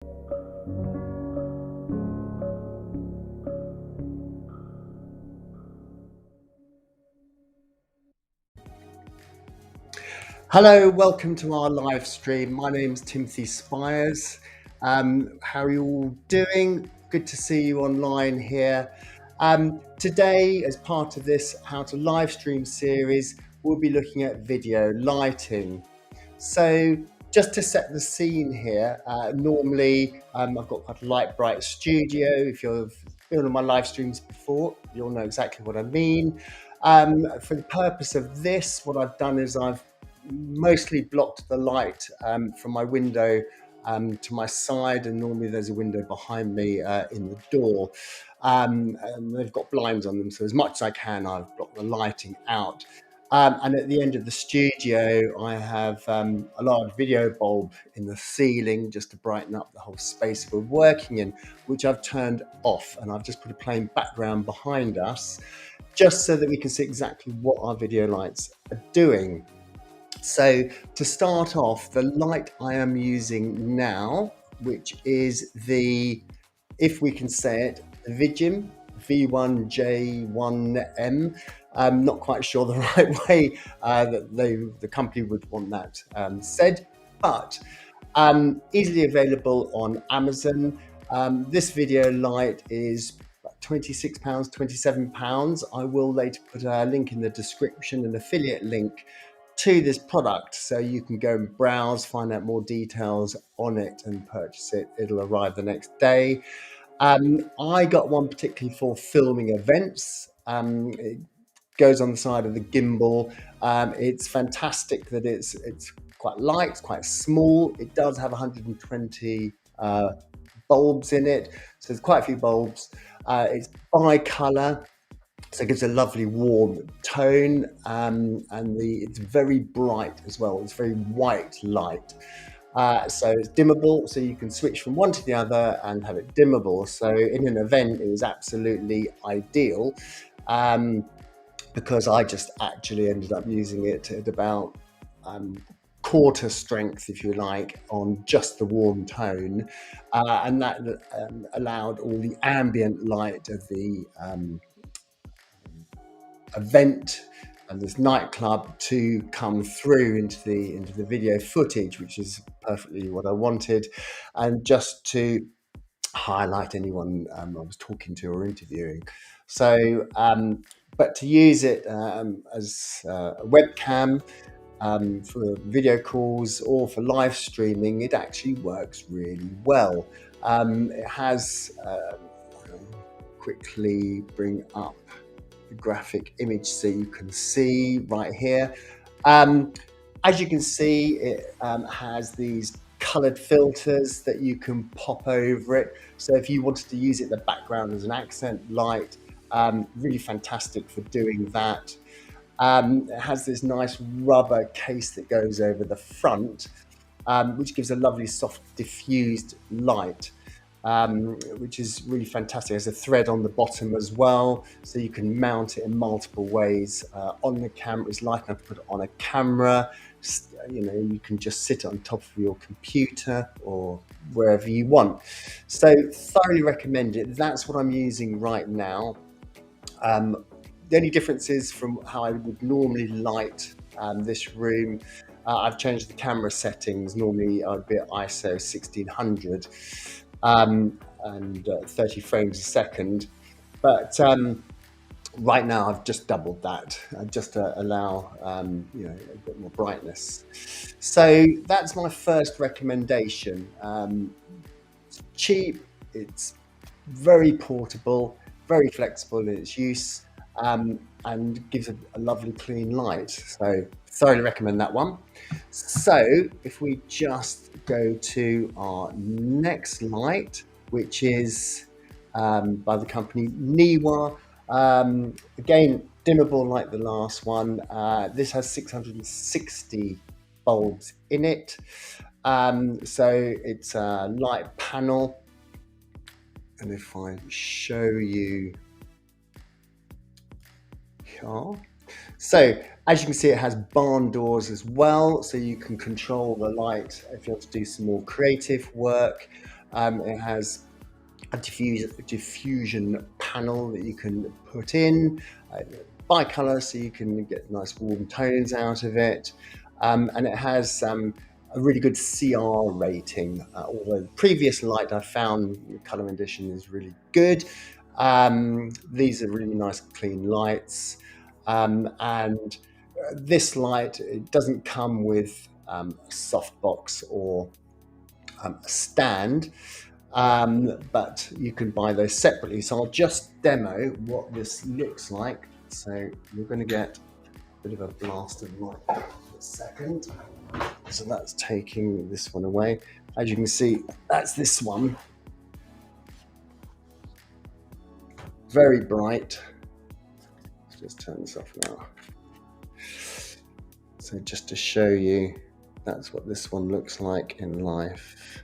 Hello, welcome to our live stream. My name's Timothy Spiers. How are you all doing? Good to see you online here. Today, as part of this How to Live Stream series, we'll be looking at video lighting. So just to set the scene here, normally I've got quite a light, bright studio. If you've been on my live streams before, you'll know exactly what I mean. For the purpose of this, what I've done is I've mostly blocked the light from my window to my side, and normally there's a window behind me in the door. And they've got blinds on them, so as much as I can, I've blocked the lighting out. And at the end of the studio, I have a large video bulb in the ceiling just to brighten up the whole space we're working in, which I've turned off, and I've just put a plain background behind us, just so that we can see exactly what our video lights are doing. So to start off, the light I am using now, which is the, if we can say it, VIJIM V1J1M. I'm not quite sure the right way that the company would want that said, but easily available on Amazon. This video light is £26, £27. I will later put a link in the description, an affiliate link to this product, so you can go and browse, find out more details on it and purchase it. It'll arrive the next day. I got one particularly for filming events. It goes on the side of the gimbal. It's fantastic that it's quite light, it's quite small. It does have 120 bulbs in it, so there's quite a few bulbs. It's bi-color, so it gives a lovely warm tone, and it's very bright as well. It's very white light. So it's dimmable, so you can switch from one to the other and have it dimmable. So in an event, it was absolutely ideal, because I just actually ended up using it at about quarter strength, if you like, on just the warm tone, and that allowed all the ambient light of the event and this nightclub to come through into the video footage, which is perfectly what I wanted, and just to highlight anyone I was talking to or interviewing. So but to use it as a webcam for video calls or for live streaming, it actually works really well. It has quickly bring up the graphic image so you can see right here. As you can see, it has these colored filters that you can pop over it. So if you wanted to use it in the background as an accent light, really fantastic for doing that. It has this nice rubber case that goes over the front, which gives a lovely soft diffused light, which is really fantastic. There's a thread on the bottom as well, so you can mount it in multiple ways on the camera. It's light enough to put it on a camera. You know, you can just sit on top of your computer or wherever you want. So thoroughly recommend it. That's what I'm using right now. The only difference is from how I would normally light this room. I've changed the camera settings. Normally I'd be at ISO 1600 and 30 frames a second, but right now I've just doubled that just to allow you know, a bit more brightness. So that's my first recommendation. It's cheap, it's very portable, very flexible in its use, and gives a lovely clean light. So thoroughly recommend that one. So if we just go to our next light, which is by the company Neewer. Again, dimmable like the last one. This has 660 bulbs in it. So it's a light panel. And if I show you here. So as you can see, it has barn doors as well, so you can control the light if you want to do some more creative work. It has a diffusion panel that you can put in, bi-color, so you can get nice warm tones out of it. And it has a really good CR rating, although the previous light I found, the color edition, is really good. These are really nice clean lights. And this light, it doesn't come with a softbox or a stand, but you can buy those separately. So I'll just demo what this looks like. So you're going to get a bit of a blast of light in a second. So that's taking this one away. As you can see, that's this one. Very bright. Let's just turn this off now. So just to show you, that's what this one looks like in life.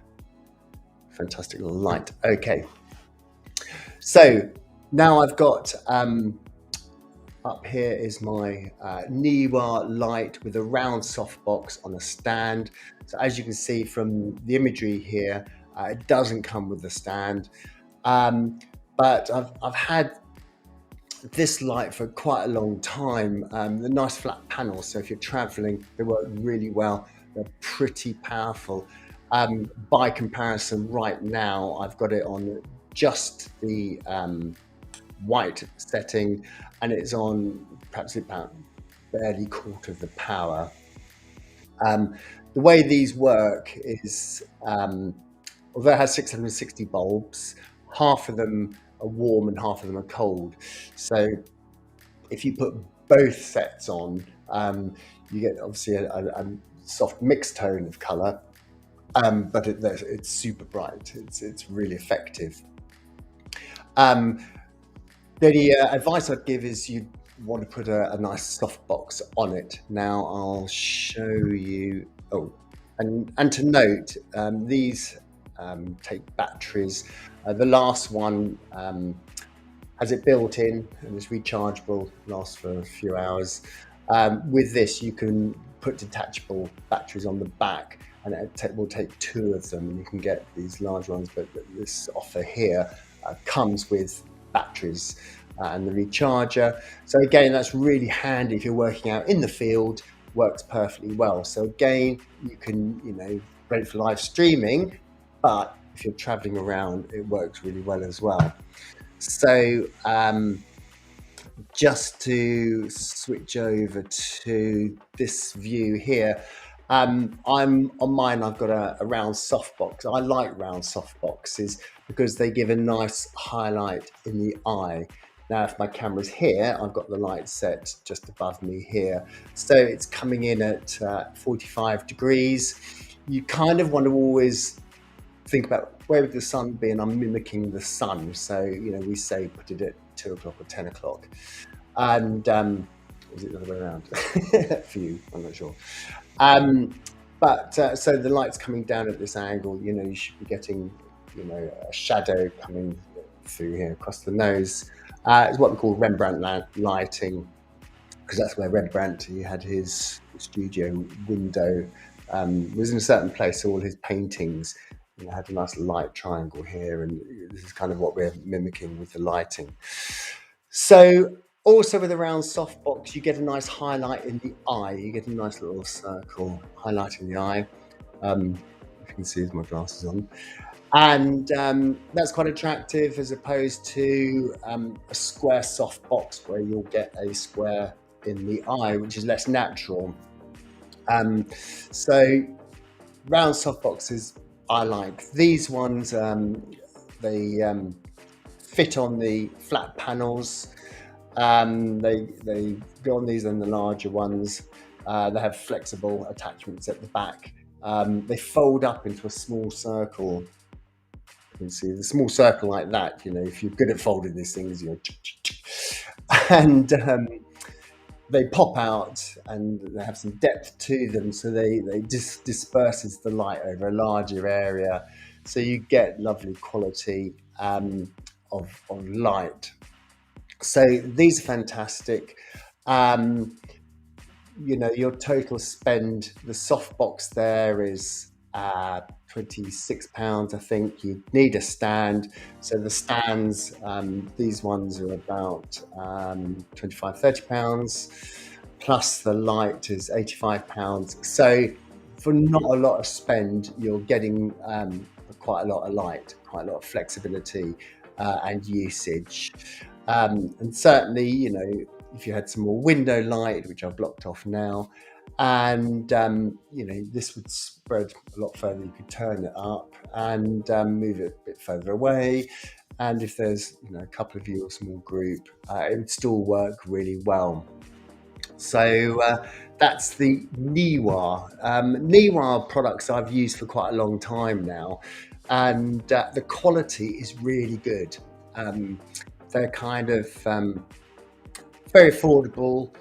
Fantastic little light. Okay. So now I've got, up here is my Neewer light with a round softbox on a stand. So as you can see from the imagery here, it doesn't come with the stand. But I've had this light for quite a long time. The nice flat panels, so if you're traveling, they work really well. They're pretty powerful. By comparison, right now I've got it on just the white setting, and it's on perhaps about barely quarter of the power. The way these work is, although it has 660 bulbs, half of them are warm and half of them are cold. So if you put both sets on, you get obviously a soft mixed tone of color, but it's super bright. It's really effective. The advice I'd give is you want to put a nice softbox on it. Now I'll show you. Oh, and to note, these take batteries. The last one has it built in and it's rechargeable, lasts for a few hours. With this, you can put detachable batteries on the back, and it will take 2 of them, and you can get these large ones. But this offer here comes with batteries and the recharger. So again, that's really handy if you're working out in the field. Works perfectly well. So again, you can, great for live streaming, but if you're traveling around, it works really well as well. So just to switch over to this view here, I'm on mine, I've got a round softbox. I like round softboxes because they give a nice highlight in the eye. Now, if my camera's here, I've got the light set just above me here. So it's coming in at 45 degrees. You kind of want to always think about where would the sun be, and I'm mimicking the sun. So, we say put it at 2 o'clock or 10 o'clock. And is it the other way around? For you, I'm not sure. So the light's coming down at this angle, you should be getting, a shadow coming through here across the nose. It's what we call Rembrandt lighting, because that's where Rembrandt, he had his studio window, was in a certain place, so all his paintings had a nice light triangle here, and this is kind of what we're mimicking with the lighting. So also with a round softbox, you get a nice highlight in the eye. You get a nice little circle highlight in the eye. If you can see with my glasses on. And that's quite attractive, as opposed to a square softbox where you'll get a square in the eye, which is less natural. So round softboxes I like. These ones, they fit on the flat panels. They go on these and the larger ones. They have flexible attachments at the back. They fold up into a small circle. You can see the small circle like that. If you're good at folding these things, and they pop out and they have some depth to them, so they disperses the light over a larger area, so you get lovely quality of light. So these are fantastic. Your total spend, the softbox there is £26, I think. You need a stand. So the stands, these ones are about £25, £30, plus the light is £85. So for not a lot of spend, you're getting quite a lot of light, quite a lot of flexibility and usage. And certainly, you know, if you had some more window light, which I've blocked off now, and you know, this would spread a lot further. You could turn it up and move it a bit further away. And if there's, you know, a couple of you or a small group, it would still work really well. So that's the Neewer. Neewer products I've used for quite a long time now, and the quality is really good. They're kind of very affordable.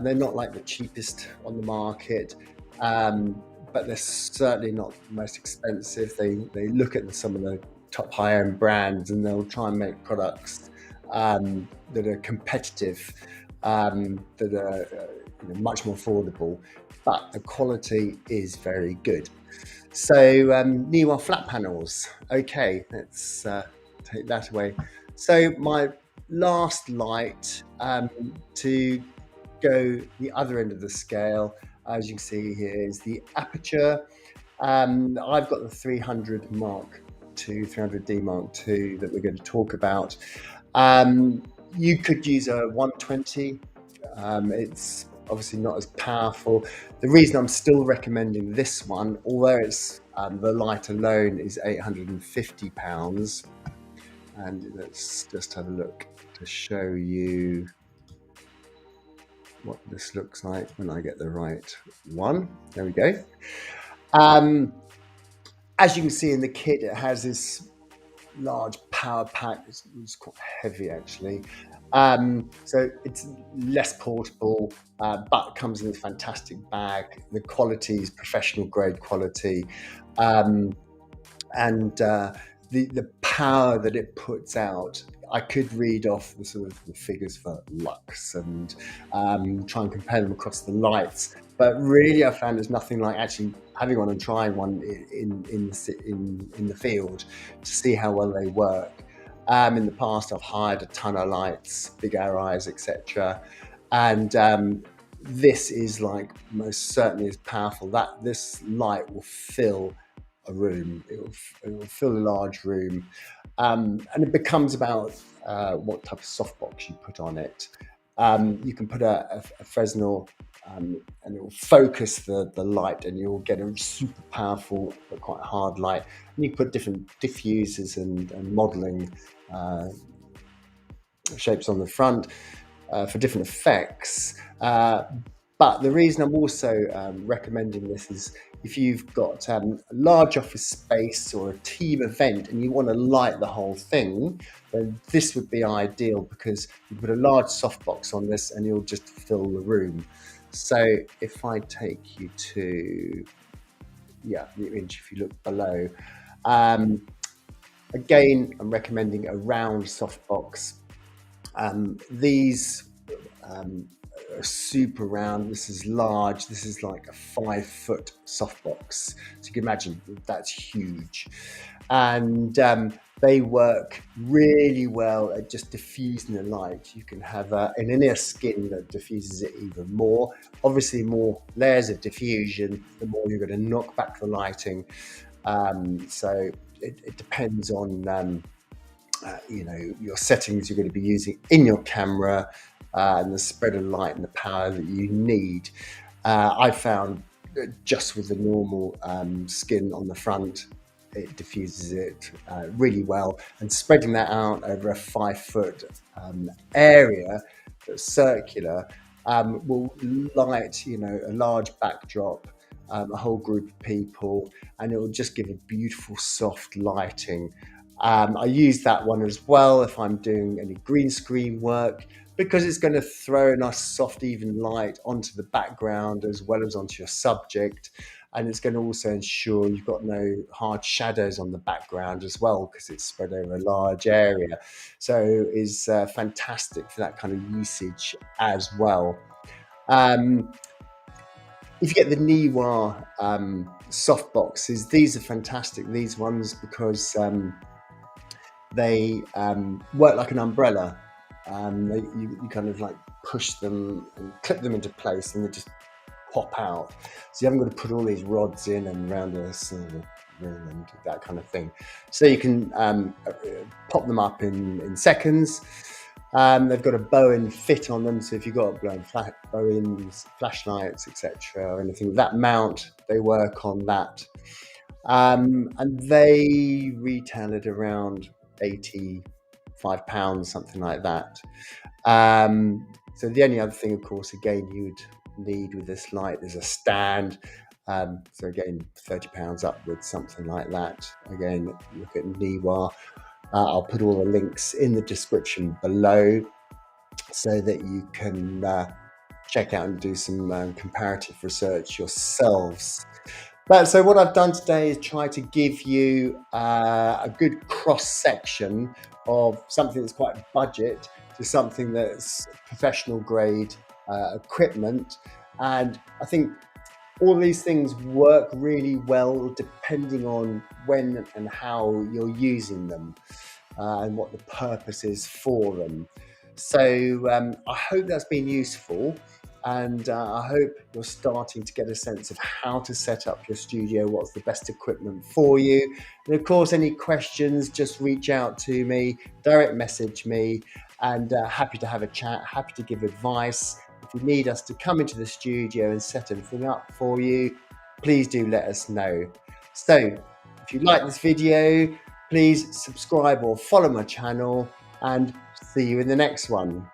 They're not like the cheapest on the market, but they're certainly not the most expensive. They look at some of the top high-end brands and they'll try and make products that are competitive, that are you know, much more affordable, but the quality is very good. So Neewer flat panels. Okay, let's take that away. So my last light, to go the other end of the scale, as you can see here, is the Aputure. I've got the 300 Mark II, 300D Mark II that we're going to talk about. You could use a 120. It's obviously not as powerful. The reason I'm still recommending this one, although it's the light alone is £850, and let's just have a look to show you what this looks like when I get the right one. There we go. As you can see in the kit, it has this large power pack. It's quite heavy actually. So it's less portable, but comes in a fantastic bag. The quality is professional grade quality. And the power that it puts out, I could read off the sort of the figures for lux and try and compare them across the lights. But really, I found there's nothing like actually having one and trying one in the field to see how well they work. In the past, I've hired a ton of lights, big arrays, etc., and this is like most certainly as powerful. That this light will fill a room. It will fill a large room, and it becomes about what type of softbox you put on it. You can put a Fresnel, and it will focus the light, and you'll get a super powerful but quite hard light. And you put different diffusers and modelling shapes on the front for different effects. But the reason I'm also recommending this is if you've got a large office space or a team event and you want to light the whole thing, then this would be ideal because you put a large softbox on this and you'll just fill the room. So if I take you to, yeah, the image, if you look below, again, I'm recommending a round softbox. These are super round. This is large. This is like a 5-foot softbox. So you can imagine that's huge. And they work really well at just diffusing the light. You can have an inner skin that diffuses it even more. Obviously, more layers of diffusion, the more you're going to knock back the lighting. So it depends on you know, your settings you're going to be using in your camera, and the spread of light and the power that you need. I found just with the normal skin on the front, it diffuses it really well, and spreading that out over a 5-foot area that's circular will light, you know, a large backdrop, a whole group of people, and it will just give a beautiful soft lighting. I use that one as well if I'm doing any green screen work, because it's going to throw a nice soft even light onto the background as well as onto your subject, and it's going to also ensure you've got no hard shadows on the background as well because it's spread over a large area. So it's fantastic for that kind of usage as well. If you get the Neewer soft boxes, these are fantastic, these ones, because they work like an umbrella. You kind of like push them and clip them into place, and they just pop out. So you haven't got to put all these rods in and round this and that kind of thing. So you can pop them up in seconds. They've got a Bowen fit on them, so if you've got Bowens, flashlights, etc., or anything with that mount, they work on that. And they retail at around £85, something like that. So the only other thing, of course, again, you would need with this light is a stand. So again, £30 upwards, something like that. Again, look at Neewer. I'll put all the links in the description below so that you can check out and do some comparative research yourselves. But so what I've done today is try to give you a good cross section of something that's quite budget to something that's professional grade equipment. And I think all these things work really well depending on when and how you're using them and what the purpose is for them. So I hope that's been useful, and I hope you're starting to get a sense of how to set up your studio, what's the best equipment for you. And of course, any questions, just reach out to me, direct message me, and happy to have a chat, happy to give advice. If you need us to come into the studio and set everything up for you, please do let us know. So if you like this video, please subscribe or follow my channel, and see you in the next one.